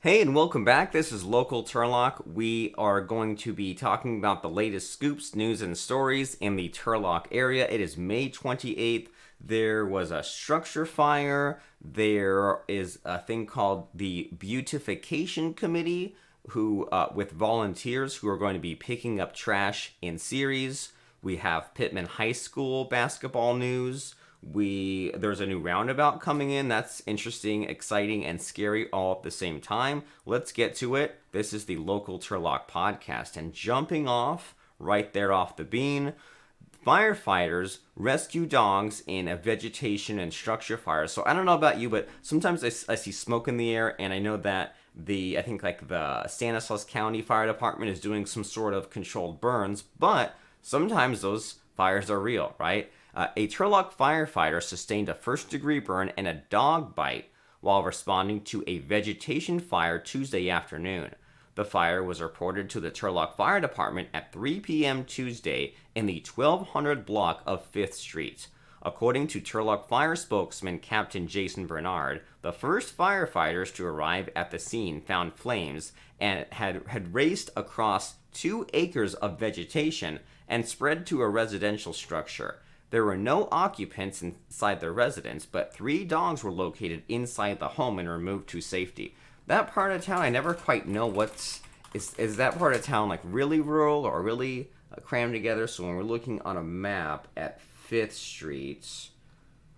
Hey, and welcome back. This is Local Turlock. We are going to be talking about the latest scoops, news, and stories in the Turlock area. It is May 28th. There was a structure fire. There is a thing called the Beautification Committee, with volunteers who are going to be picking up trash in Ceres. We have Pitman High School basketball news. There's a new roundabout coming in. That's interesting, exciting, and scary all at the same time. Let's get to it. This is the Local Turlock Podcast, and jumping off right there off the bean, firefighters rescue dogs in a vegetation and structure fire. So I don't know about you, but sometimes I see smoke in the air, and I know that the Stanislaus County Fire Department is doing some sort of controlled burns, but sometimes those fires are real, right? A Turlock firefighter sustained a first-degree burn and a dog bite while responding to a vegetation fire Tuesday afternoon. The fire was reported to the Turlock Fire Department at 3 p.m. Tuesday in the 1200 block of 5th Street. According to Turlock Fire spokesman Captain Jason Bernard, the first firefighters to arrive at the scene found flames and had raced across 2 acres of vegetation and spread to a residential structure. There were no occupants inside the residence, but 3 dogs were located inside the home and removed to safety. That part of town, I never quite know is that part of town like really rural or really crammed together? So when we're looking on a map at 5th Street,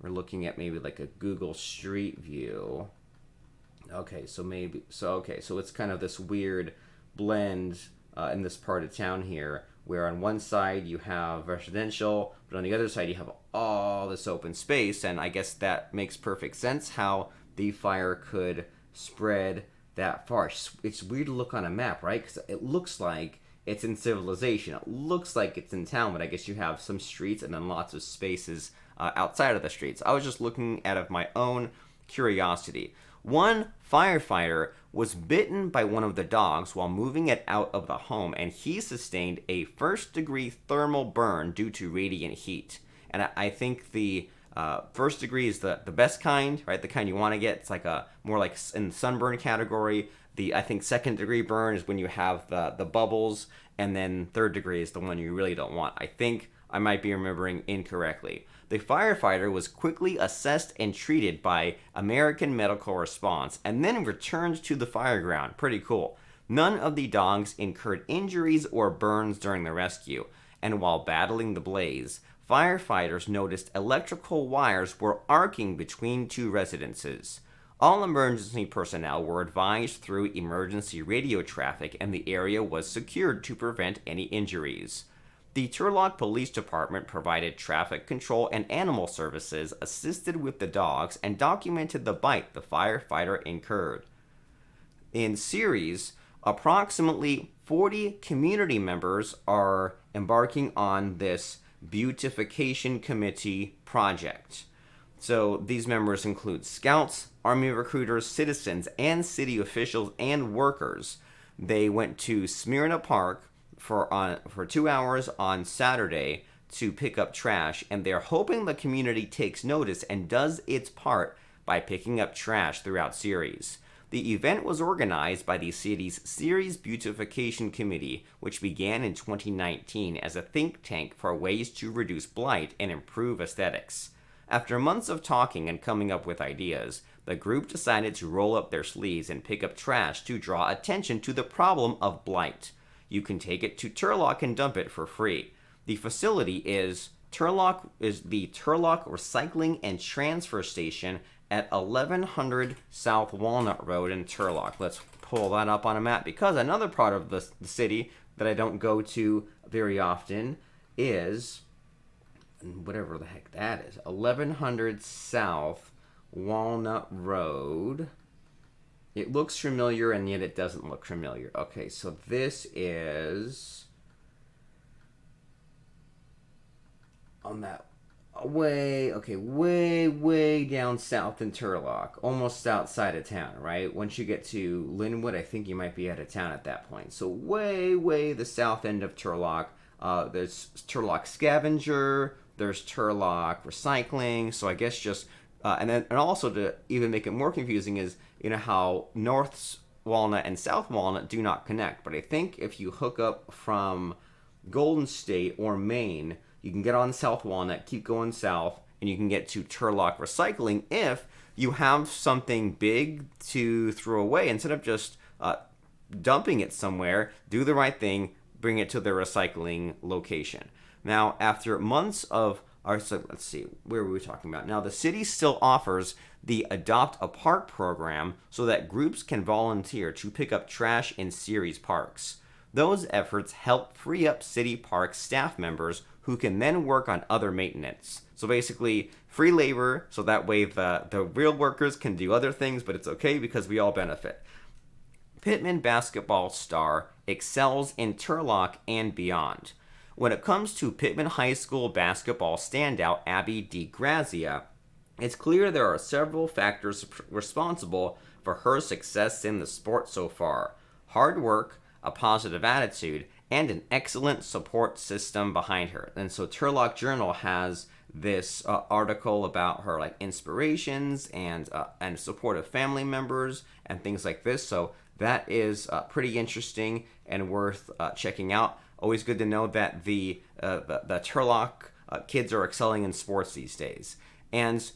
we're looking at maybe like a Google Street View. So it's kind of this weird blend in this part of town here, where on one side you have residential, but on the other side you have all this open space, and I guess that makes perfect sense how the fire could spread that far. It's weird to look on a map, right? Because it looks like it's in civilization. It looks like it's in town, but I guess you have some streets and then lots of spaces outside of the streets. I was just looking out of my own curiosity. One firefighter was bitten by one of the dogs while moving it out of the home, and he sustained a first-degree thermal burn due to radiant heat. And I think the first degree is the best kind, right? The kind you want to get. It's like a more like in the sunburn category. I think second-degree burn is when you have the bubbles, and then third degree is the one you really don't want. I think I might be remembering incorrectly. The firefighter was quickly assessed and treated by American Medical Response and then returned to the fire ground. Pretty cool. None of the dogs incurred injuries or burns during the rescue, and while battling the blaze, firefighters noticed electrical wires were arcing between 2 residences. All emergency personnel were advised through emergency radio traffic, and the area was secured to prevent any injuries. The Turlock Police Department provided traffic control and animal services, assisted with the dogs, and documented the bite the firefighter incurred. In Ceres, approximately 40 community members are embarking on this Beautification Committee project. So these members include scouts, Army recruiters, citizens, and city officials and workers. They went to Smyrna Park for 2 hours on Saturday to pick up trash, and they're hoping the community takes notice and does its part by picking up trash throughout Ceres. The event was organized by the city's Ceres Beautification Committee, which began in 2019 as a think tank for ways to reduce blight and improve aesthetics. After months of talking and coming up with ideas, the group decided to roll up their sleeves and pick up trash to draw attention to the problem of blight. You can take it to Turlock and dump it for free. The facility is the Turlock Recycling and Transfer Station at 1100 South Walnut Road in Turlock. Let's pull that up on a map, because another part of the city that I don't go to very often is whatever the heck that is. 1100 South Walnut Road. It looks familiar, and yet it doesn't look familiar. Okay, so this is on that way down south in Turlock, almost outside of town, right? Once you get to Linwood, I think you might be out of town at that point. So way the south end of Turlock. There's Turlock Scavenger, there's Turlock Recycling. So I guess just and also to even make it more confusing is, you know how Walnut and South Walnut do not connect. But I think if you hook up from Golden State or Maine, you can get on South Walnut, keep going south, and you can get to Turlock Recycling if you have something big to throw away. Instead of just dumping it somewhere, do the right thing, bring it to the recycling location. Now, after months of so let's see, where were we talking about? Now, the city still offers the Adopt a Park program so that groups can volunteer to pick up trash in Ceres parks. Those efforts help free up city park staff members who can then work on other maintenance. So basically, free labor, so that way the real workers can do other things, but it's okay because we all benefit. Pitman basketball star excels in Turlock and beyond. When it comes to Pitman High School basketball standout Abbie DiGrazia, it's clear there are several factors responsible for her success in the sport so far. Hard work, a positive attitude, and an excellent support system behind her. And so Turlock Journal has this article about her like inspirations and supportive family members and things like this. So that is pretty interesting and worth checking out. Always good to know that the Turlock kids are excelling in sports these days. And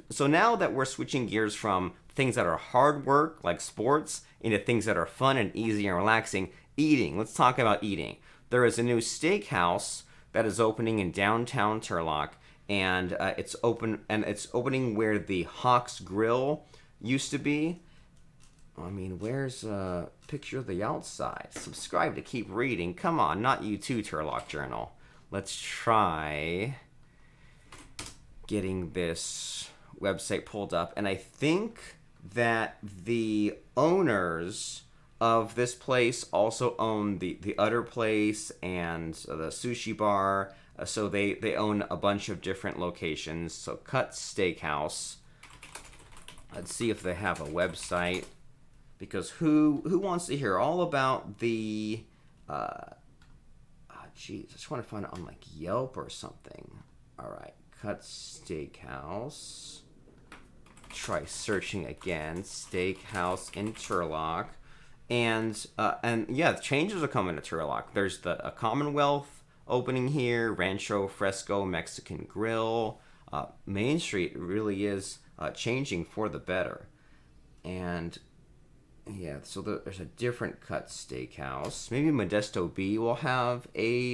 so now that we're switching gears from things that are hard work, like sports, into things that are fun and easy and relaxing, eating. Let's talk about eating. There is a new steakhouse that is opening in downtown Turlock, and it's opening where the Hawks Grill used to be. I mean, where's a picture of the outside? Subscribe to keep reading. Come on, not you too, Turlock Journal. Let's try getting this website pulled up. And I think that the owners of this place also own the Udder Place and the sushi bar. So they own a bunch of different locations. So Cut Steakhouse. Let's see if they have a website. Because who wants to hear all about the, I just want to find it on like Yelp or something. All right, Cut Steakhouse. Try searching again, Steakhouse in Turlock, and yeah, changes are coming to Turlock. There's a Commonwealth opening here, Rancho Fresco Mexican Grill. Main Street really is changing for the better, and. Yeah, so there's a different Cut Steakhouse. Maybe Modesto B will have they'll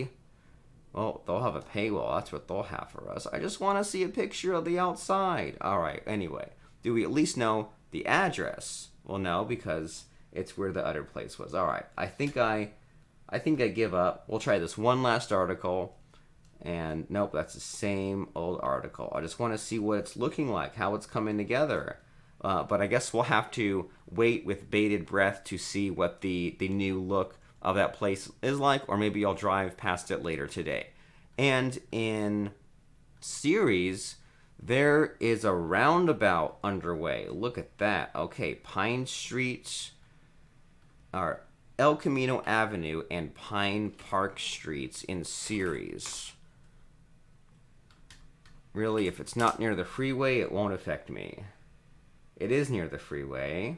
have a paywall. That's what they'll have for us. I just want to see a picture of the outside. All right, anyway. Do we at least know the address? Well, no, because it's where the other place was. All right, I think I give up. We'll try this one last article. And nope, that's the same old article. I just want to see what it's looking like, how it's coming together. But I guess we'll have to wait with bated breath to see what the new look of that place is like, or maybe I'll drive past it later today. And in Ceres, there is a roundabout underway. Look at that. Okay, Pine Street, or El Camino Avenue and Pine Park Streets in Ceres. Really, if it's not near the freeway, it won't affect me. It is near the freeway.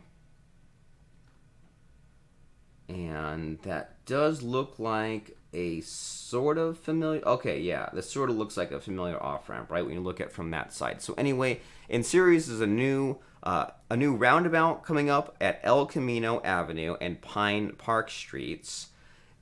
And that does look like a sort of familiar... Okay, yeah, this sort of looks like a familiar off-ramp, right? When you look at it from that side. So anyway, in Ceres is a new roundabout coming up at El Camino Avenue and Pine Park Streets.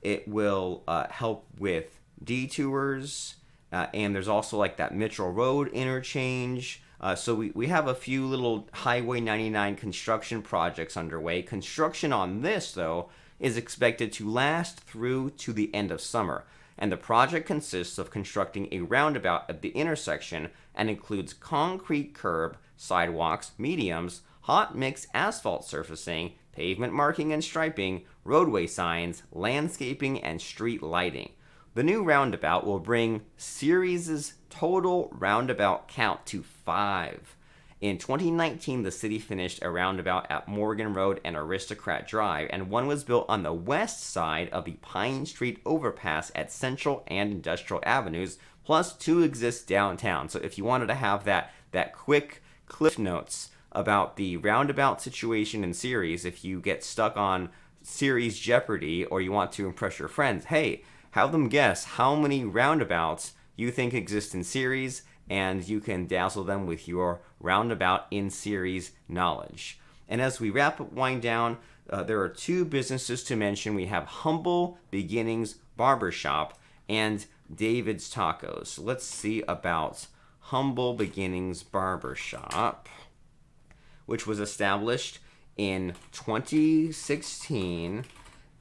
It will help with detours, and there's also like that Mitchell Road interchange. So we have a few little Highway 99 construction projects underway. Construction on this, though, is expected to last through to the end of summer. And the project consists of constructing a roundabout at the intersection and includes concrete curb, sidewalks, mediums, hot mix asphalt surfacing, pavement marking and striping, roadway signs, landscaping, and street lighting. The new roundabout will bring Ceres' total roundabout count to 5. In 2019, the city finished a roundabout at Morgan Road and Aristocrat Drive, and one was built on the west side of the Pine Street overpass at Central and Industrial Avenues, plus 2 exist downtown. So if you wanted to have that quick Cliff Notes about the roundabout situation in Ceres. If you get stuck on Ceres Jeopardy or you want to impress your friends, hey, have them guess how many roundabouts you think exist in Ceres, and you can dazzle them with your roundabout in Ceres knowledge. And as we wind down, there are two businesses to mention. We have Humble Beginnings Barbershop and David's Tacos. So let's see about Humble Beginnings Barbershop, which was established in 2016,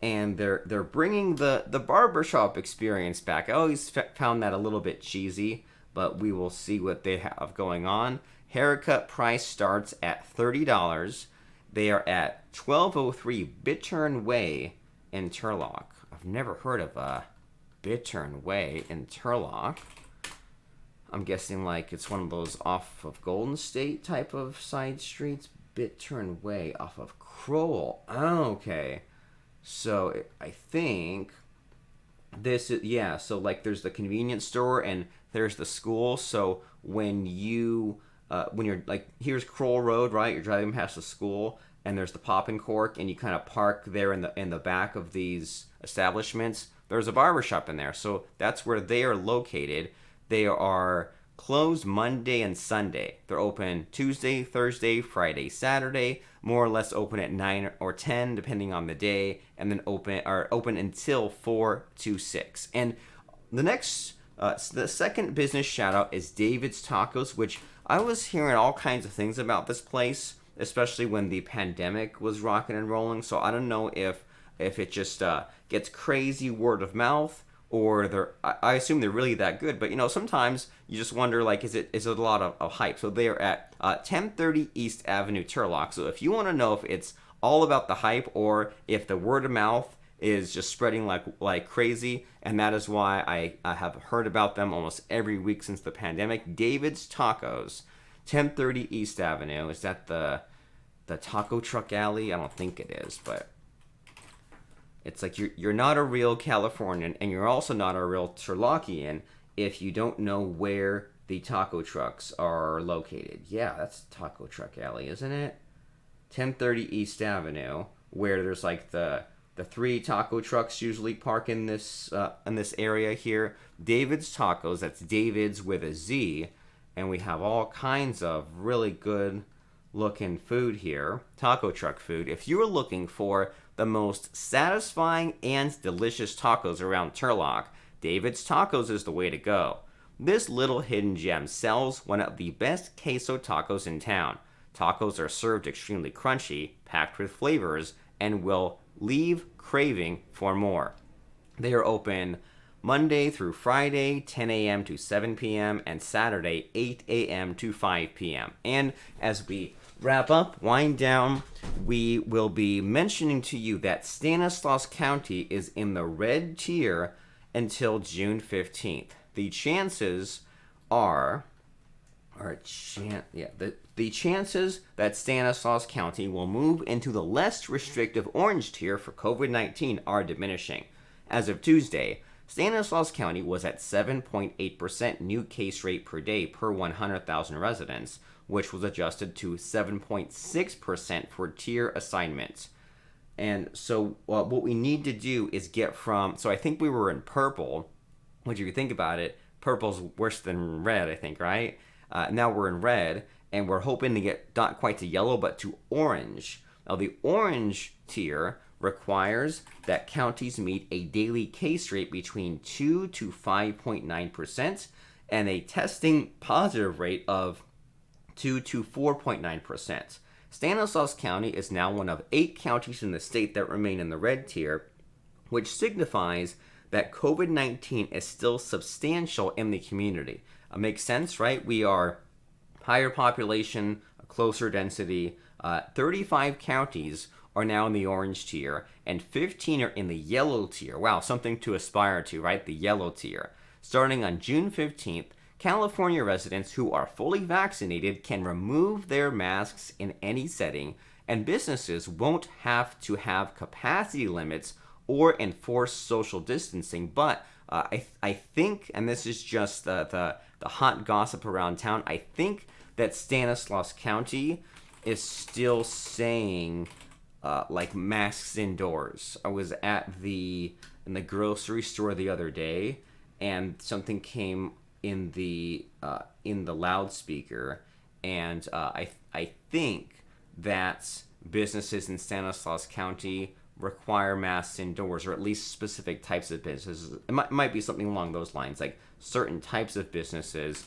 and they're bringing the barbershop experience back. I always found that a little bit cheesy, but we will see what they have going on. Haircut price starts at $30. They are at 1203 Bittern Way in Turlock. I've never heard of a Bittern Way in Turlock. I'm guessing like it's one of those off of Golden State type of side streets. Bittern Way off of Crowell. Oh, okay. So I think this is, yeah, so like there's the convenience store and there's the school. So when you're like, here's Crowell Road, right? You're driving past the school and there's the Pop and Cork, and you kind of park there in the back of these establishments. There's a barbershop in there. So that's where they are located. They are closed Monday and Sunday. They're open Tuesday, Thursday, Friday, Saturday, more or less open at 9 or 10 depending on the day, and then open until 4 to 6. And the second business shout out is David's Tacos, which I was hearing all kinds of things about this place, especially when the pandemic was rocking and rolling. So I don't know if it just gets crazy word of mouth, or I assume they're really that good. But sometimes you just wonder, like, is it a lot of hype? So they are at 1030 East Avenue, Turlock. So if you want to know if it's all about the hype or if the word of mouth is just spreading like crazy, and that is why I have heard about them almost every week since the pandemic. David's Tacos, 1030 East Avenue. Is that the taco truck alley? I don't think it is, but it's like you're not a real Californian, and you're also not a real Turlockian if you don't know where the taco trucks are located. Yeah, that's Taco Truck Alley, isn't it? 1030 East Avenue, where there's like the 3 taco trucks usually park in this area here. David's Tacos, that's David's with a Z, and we have all kinds of really good looking food here. Taco truck food. If you're looking for the most satisfying and delicious tacos around Turlock, David's Tacos is the way to go. This little hidden gem sells one of the best queso tacos in town. Tacos are served extremely crunchy, packed with flavors, and will leave craving for more. They are open Monday through Friday, 10 a.m. to 7 p.m., and Saturday, 8 a.m. to 5 p.m. And as we wrap up, wind down, we will be mentioning to you that Stanislaus County is in the red tier until June 15th. The chances are, the chances that Stanislaus County will move into the less restrictive orange tier for COVID-19 are diminishing. As of Tuesday, Stanislaus County was at 7.8% new case rate per day per 100,000 residents, which was adjusted to 7.6% for tier assignments. And so what we need to do is get from, so I think we were in purple, which if you think about it, purple's worse than red, I think, right? Now we're in red, and we're hoping to get not quite to yellow, but to orange. Now the orange tier requires that counties meet a daily case rate between 2 to 5.9% and a testing positive rate of 2 to 4.9%. Stanislaus County is now one of 8 counties in the state that remain in the red tier, which signifies that COVID-19 is still substantial in the community. Makes sense, right? We are higher population, closer density. 35 counties are now in the orange tier, and 15 are in the yellow tier. Wow, something to aspire to, right? The yellow tier. Starting on June 15th, California residents who are fully vaccinated can remove their masks in any setting, and businesses won't have to have capacity limits or enforce social distancing. But I think, and this is just the hot gossip around town, I think that Stanislaus County is still saying like masks indoors. I was in the grocery store the other day, and something came in the loudspeaker, and I think that businesses in Stanislaus County require masks indoors, or at least specific types of businesses. It might be something along those lines, like certain types of businesses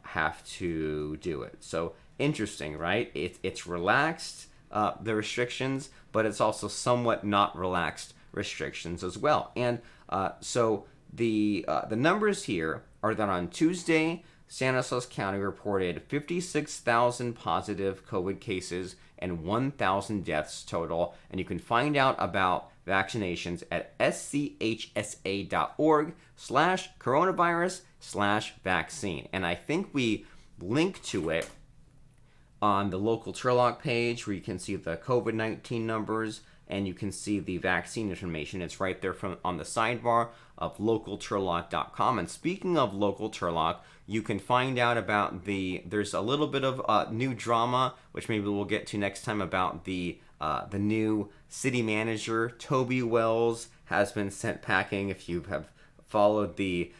have to do it. So interesting, right? It's relaxed, the restrictions, but it's also somewhat not relaxed restrictions as well. And so the numbers here are that on Tuesday, Stanislaus County reported 56,000 positive COVID cases and 1,000 deaths total. And you can find out about vaccinations at schsa.org/coronavirus/vaccine. And I think we link to it on the Local Turlock page, where you can see the COVID-19 numbers and you can see the vaccine information. It's right there on the sidebar of localturlock.com. And speaking of Local Turlock, you can find out about there's a little bit of new drama, which maybe we'll get to next time, about the new city manager. Toby Wells has been sent packing. If you have followed the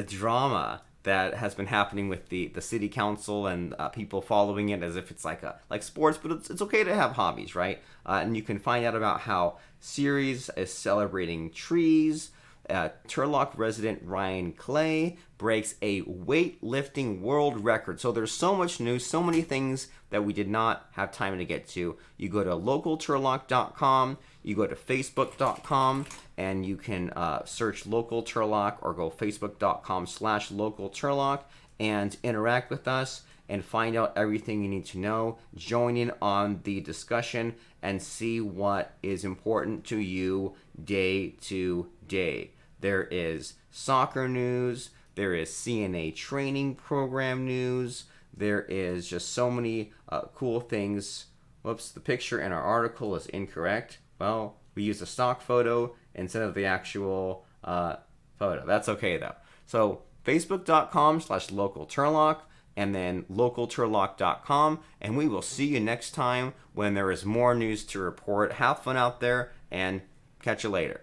drama that has been happening with the city council and people following it as if it's like sports, but it's okay to have hobbies, right? And you can find out about how Ceres is celebrating trees. Turlock resident Ryan Clay breaks a weightlifting world record. So there's so much news, so many things that we did not have time to get to. You go to localturlock.com, you go to facebook.com, and you can search Local Turlock, or go facebook.com/Local Turlock and interact with us and find out everything you need to know. Join in on the discussion and see what is important to you day to day. There is soccer news, there is CNA training program news, there is just so many cool things. Whoops, the picture in our article is incorrect. Well, we used a stock photo instead of the actual photo. That's okay though. So facebook.com/Local Turlock, and then localturlock.com, and we will see you next time when there is more news to report. Have fun out there, and catch you later.